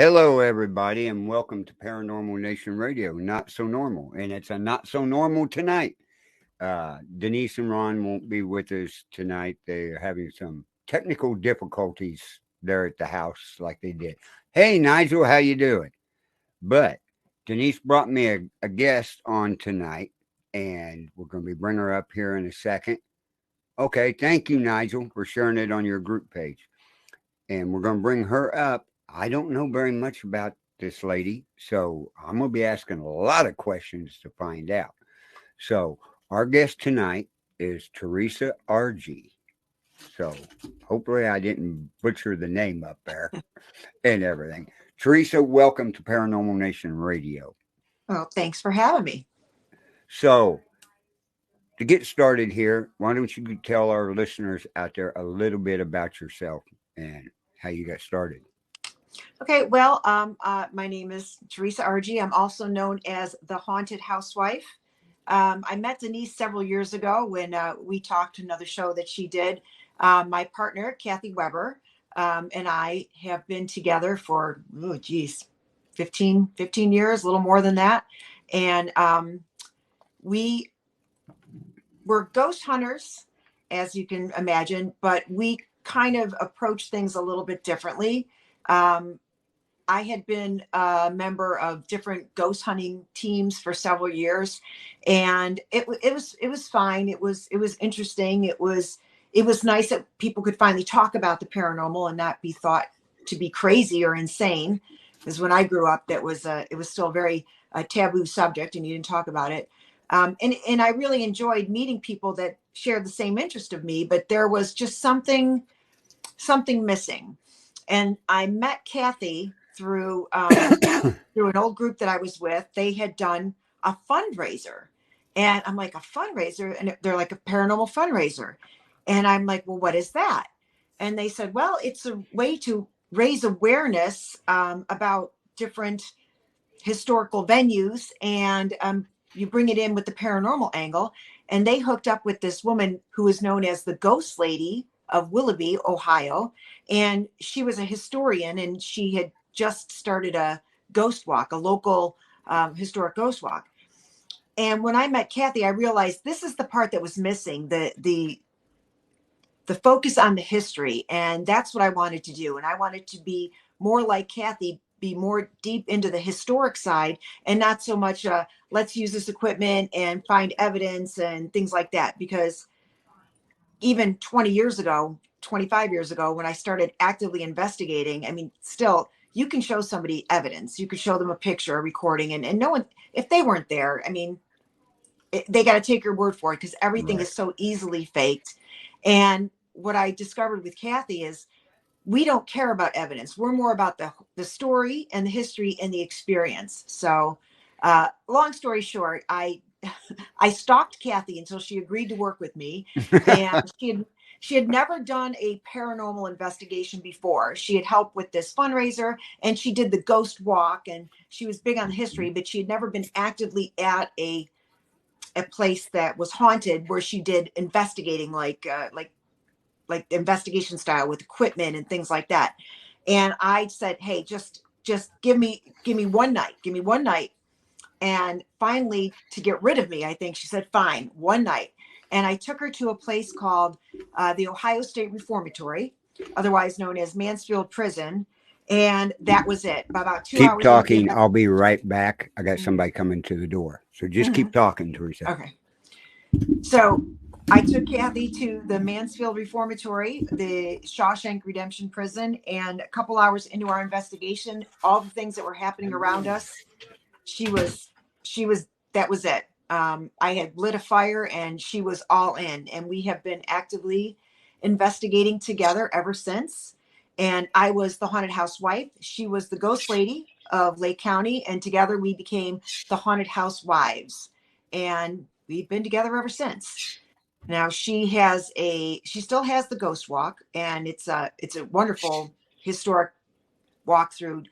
Hello, everybody, and welcome to Paranormal Nation Radio. Not so normal, and it's a not so normal tonight. Denise and Ron won't be with us tonight. They're having some technical difficulties there at the house, like they did. Hey, Nigel, how you doing? But Denise brought me a guest on tonight, and we're going to be bringing her up here in a second. Okay, thank you, Nigel, for sharing it on your group page. And we're going to bring her up. I don't know very much about this lady, so I'm going to be asking a lot of questions to find out. So, our guest tonight is Teresa RG. So, hopefully, I didn't butcher the name up there and everything. Teresa, welcome to Paranormal Nation Radio. Well, thanks for having me. So, to get started here, why don't you tell our listeners out there a little bit about yourself and how you got started? Okay, well, my name is Teresa RG. I'm also known as the Haunted Housewife. I met Denise several years ago when we talked to another show that she did. My partner, Kathy Weber, and I have been together for, 15 years, a little more than that. And we were ghost hunters, as you can imagine, but we kind of approach things a little bit differently. Um, I had been a member of different ghost hunting teams for several years, and it was fine. It was interesting. It was nice that people could finally talk about the paranormal and not be thought to be crazy or insane. Because when I grew up, it was still a very taboo subject, and you didn't talk about it. And I really enjoyed meeting people that shared the same interest of me, but there was just something missing. And I met Kathy through an old group that I was with. They had done a fundraiser, and I'm like, a fundraiser, and they're like, a paranormal fundraiser, and I'm like, well, what is that? And they said, well, it's a way to raise awareness about different historical venues, and you bring it in with the paranormal angle. And they hooked up with this woman who is known as the Ghost Lady of Willoughby, Ohio. And she was a historian, and she had just started a ghost walk, a local historic ghost walk. And when I met Kathy, I realized this is the part that was missing, the focus on the history. And that's what I wanted to do. And I wanted to be more like Kathy, be more deep into the historic side, and not so much let's use this equipment and find evidence and things like that. Because even 20 years ago, 25 years ago, when I started actively investigating, I mean, still, you can show somebody evidence. You could show them a picture, a recording, and no one, if they weren't there, I mean, they got to take your word for it, because everything Right. is so easily faked. And what I discovered with Kathy is we don't care about evidence. We're more about the story and the history and the experience. So, long story short, I stalked Kathy until she agreed to work with me, and she had never done a paranormal investigation before. She had helped with this fundraiser, and she did the ghost walk, and she was big on the history, but she had never been actively at a place that was haunted, where she did investigating, like investigation style with equipment and things like that. And I said, hey, just give me one night, give me one night. And finally, to get rid of me, I think she said, fine, one night. And I took her to a place called the Ohio State Reformatory, otherwise known as Mansfield Prison. And that was it. About two Keep hours into the talking. I'll be right back. I got investment. somebody coming to the door. So just Mhm. keep talking, Teresa. Okay. So I took Kathy to the Mansfield Reformatory, the Shawshank Redemption Prison, and a couple hours into our investigation, all the things that were happening around us, she was, that was it. I had lit a fire, and she was all in, and we have been actively investigating together ever since. And I was the haunted housewife. She was the ghost lady of Lake County, and together we became the haunted housewives. And we've been together ever since. Now she still has the ghost walk, and it's a wonderful historic walk through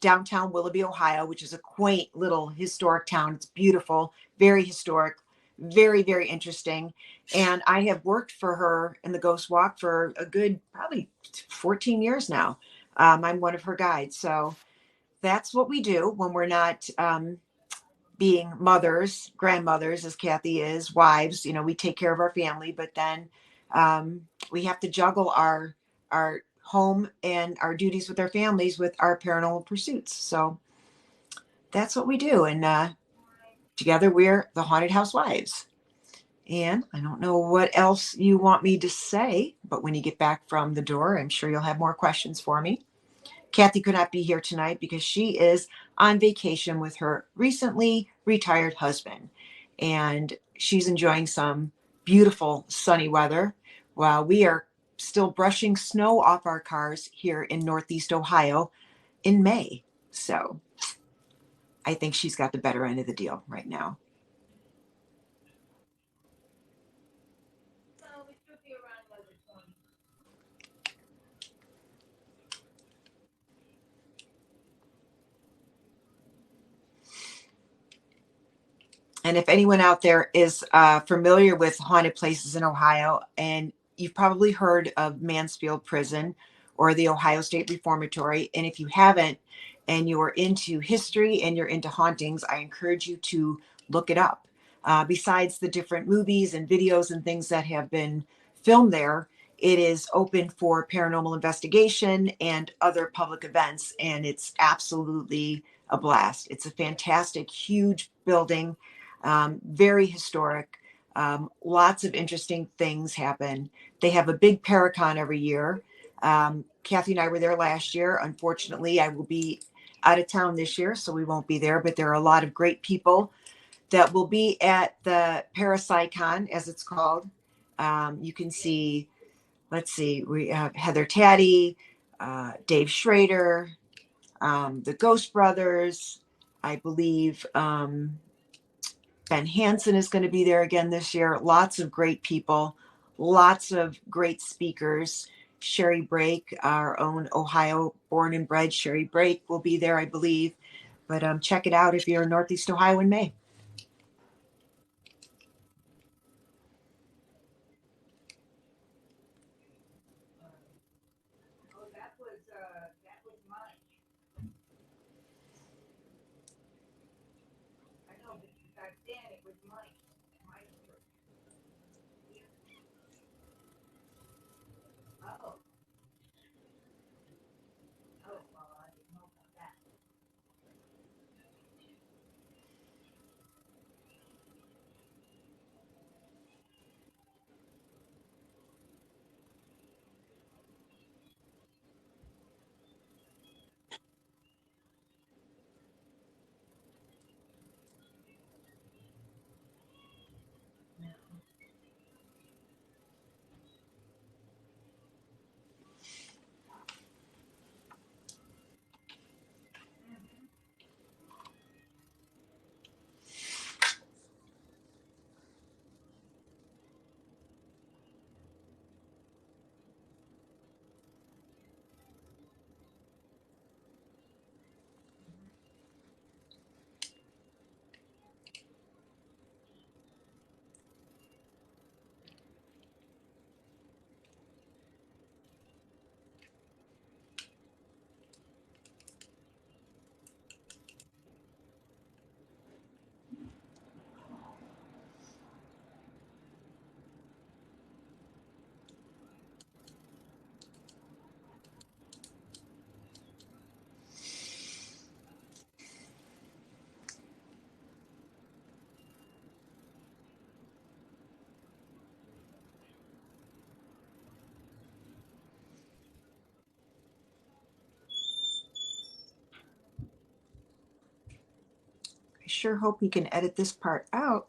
downtown Willoughby, Ohio, which is a quaint little historic town. It's beautiful, very historic, very, very interesting. And I have worked for her in the ghost walk for a good probably 14 years now. I'm one of her guides. So that's what we do when we're not being mothers, grandmothers, as Kathy is, wives. We take care of our family, but then we have to juggle our home and our duties with our families with our paranormal pursuits. So that's what we do. And together we're the Haunted Housewives. And I don't know what else you want me to say, but when you get back from the door, I'm sure you'll have more questions for me. Kathy could not be here tonight because she is on vacation with her recently retired husband. And she's enjoying some beautiful sunny weather while we are still brushing snow off our cars here in Northeast Ohio in May. So I think she's got the better end of the deal right now. And if anyone out there is familiar with haunted places in Ohio, and you've probably heard of Mansfield Prison or the Ohio State Reformatory, and if you haven't, and you are into history and you're into hauntings, I encourage you to look it up. Besides the different movies and videos and things that have been filmed there, it is open for paranormal investigation and other public events, and it's absolutely a blast. It's a fantastic, huge building, very historic. Lots of interesting things happen. They have a big Paracon every year. Kathy and I were there last year. Unfortunately, I will be out of town this year, so we won't be there. But there are a lot of great people that will be at the Parapsychon, as it's called. You can see, let's see, we have Heather Taddy, Dave Schrader, the Ghost Brothers, I believe. Ben Hansen is going to be there again this year. Lots of great people, lots of great speakers. Sherry Brake, our own Ohio born and bred Sherry Brake, will be there, I believe. But check it out if you're in Northeast Ohio in May. I sure hope we can edit this part out.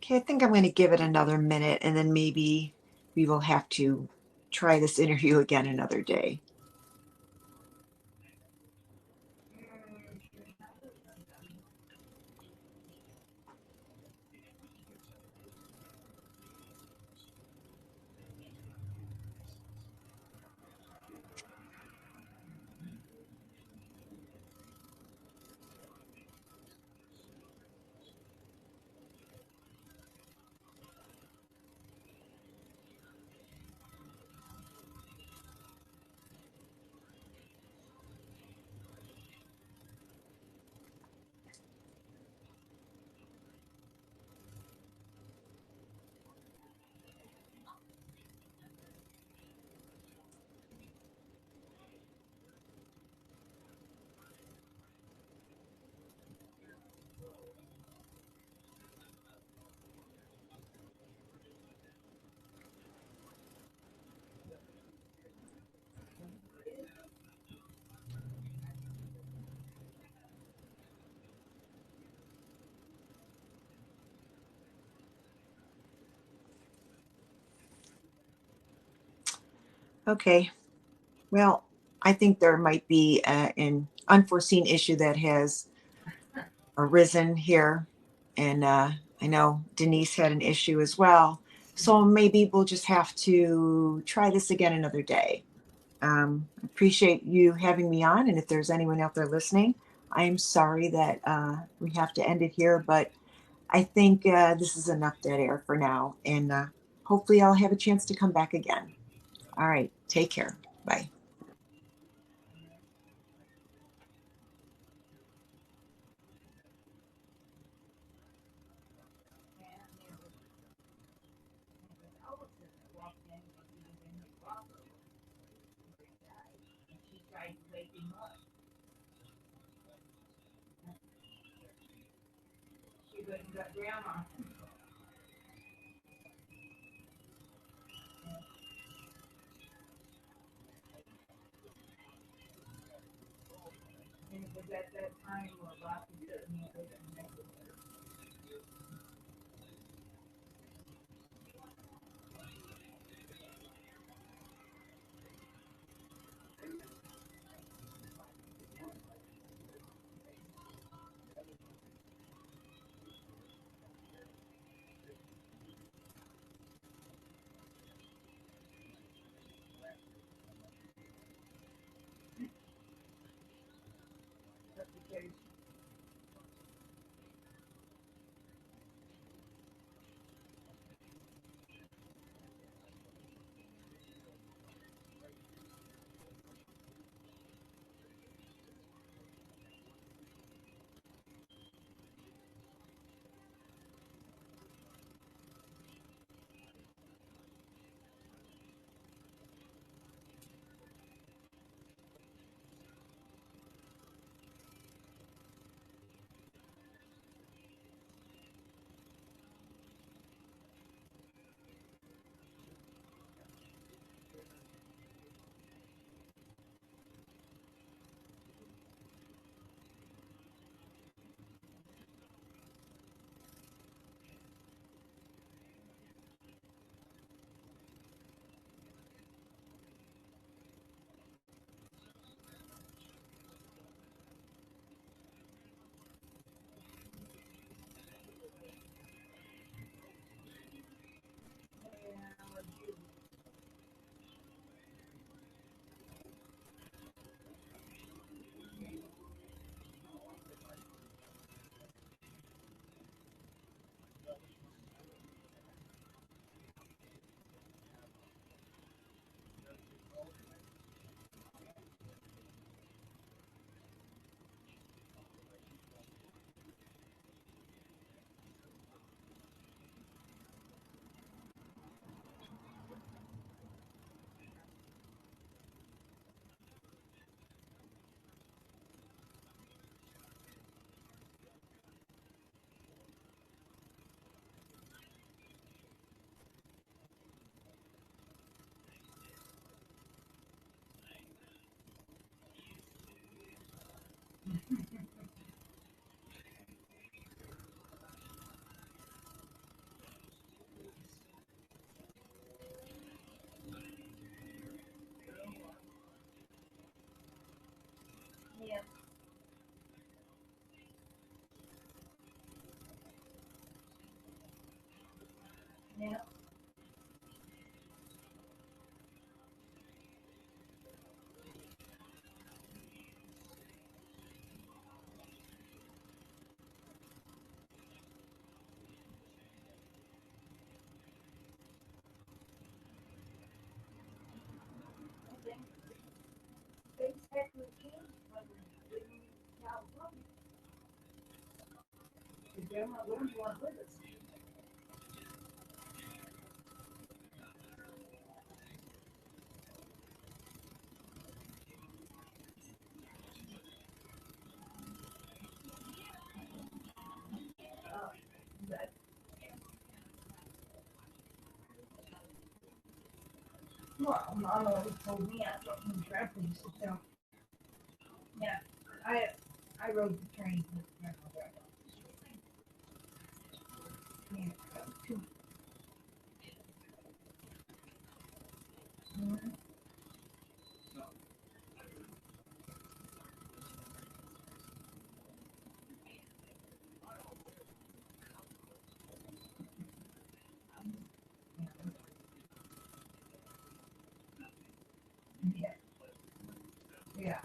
Okay, I think I'm going to give it another minute and then maybe we will have to try this interview again another day. Okay, well, I think there might be an unforeseen issue that has arisen here. And I know Denise had an issue as well. So maybe we'll just have to try this again another day. Appreciate you having me on. And if there's anyone out there listening, I am sorry that we have to end it here, but I think this is enough dead air for now. And hopefully I'll have a chance to come back again. All right. Take care. Bye. Yeah. Yeah. Okay. Things actually changed when we lived in California. The grandma learned a lot with us. Uh, but, well, Mama always told me I wasn't traveling, so yeah, I I rode the train with grandma. Yeah, too. Mhm. Yeah, yeah.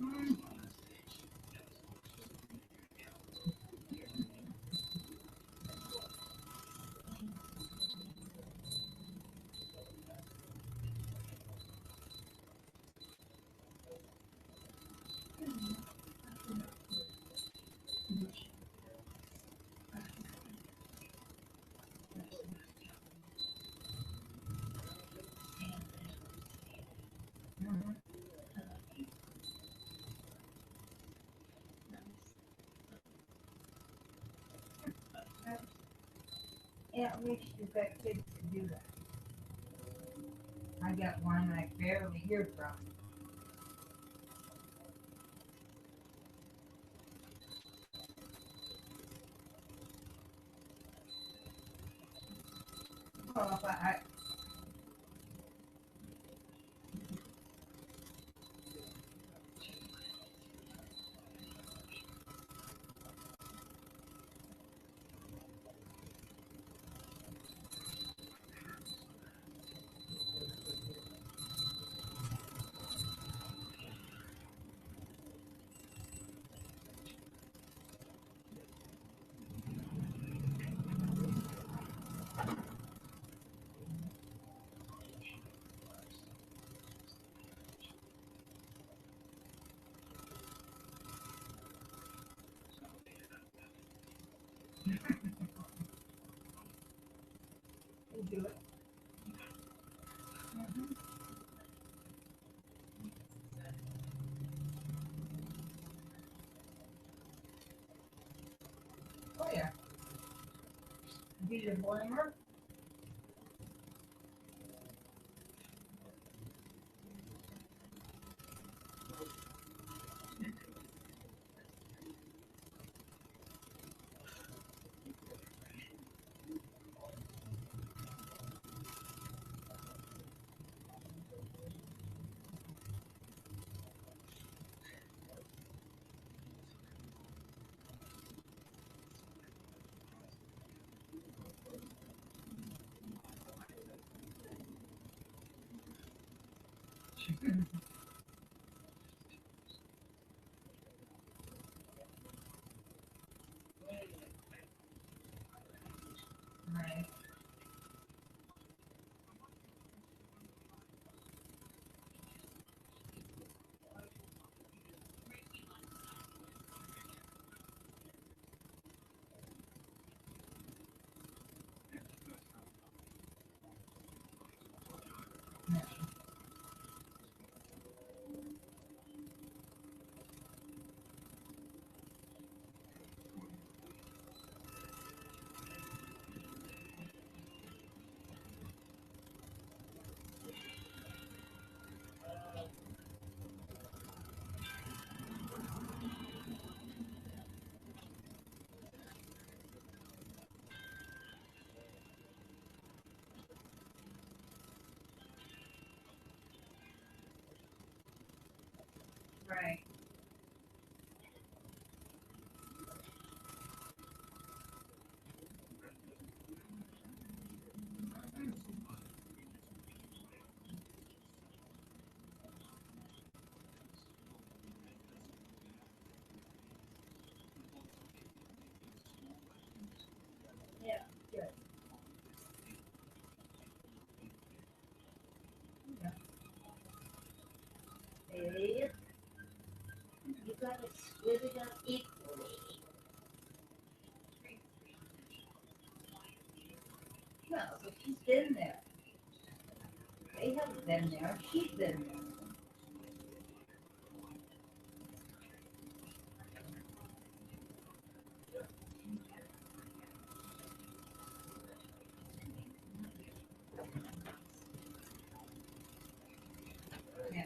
Mm. Mhm. At least you've got kids to do that. I got one I barely hear from. Well, if I do it. Mhm. Oh yeah. Do you blame her? Right. Right. Yeah, good. Yeah. Babe, you gotta split it up equally. No, but she's been there. They haven't been there. She's been there. Yeah.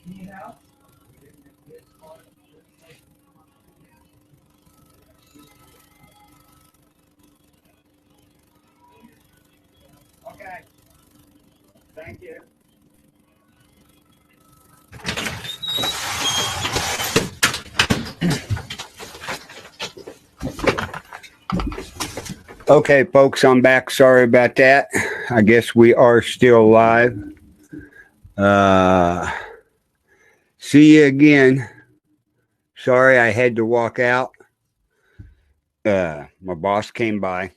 You know? Okay. Thank you. Okay, folks, I'm back. Sorry about that. I guess we are still live. Uh, See you again. Sorry I had to walk out. My boss came by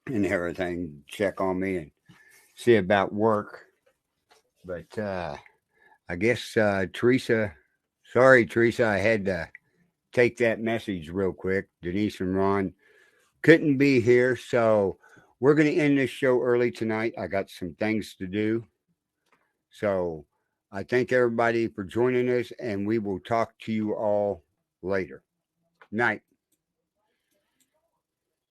and everything, check on me and see about work. But I guess Teresa, sorry, Teresa, I had to take that message real quick. Denise and Ron couldn't be here, so we're going to end this show early tonight. I got some things to do. So I thank everybody for joining us, and we will talk to you all later. Night.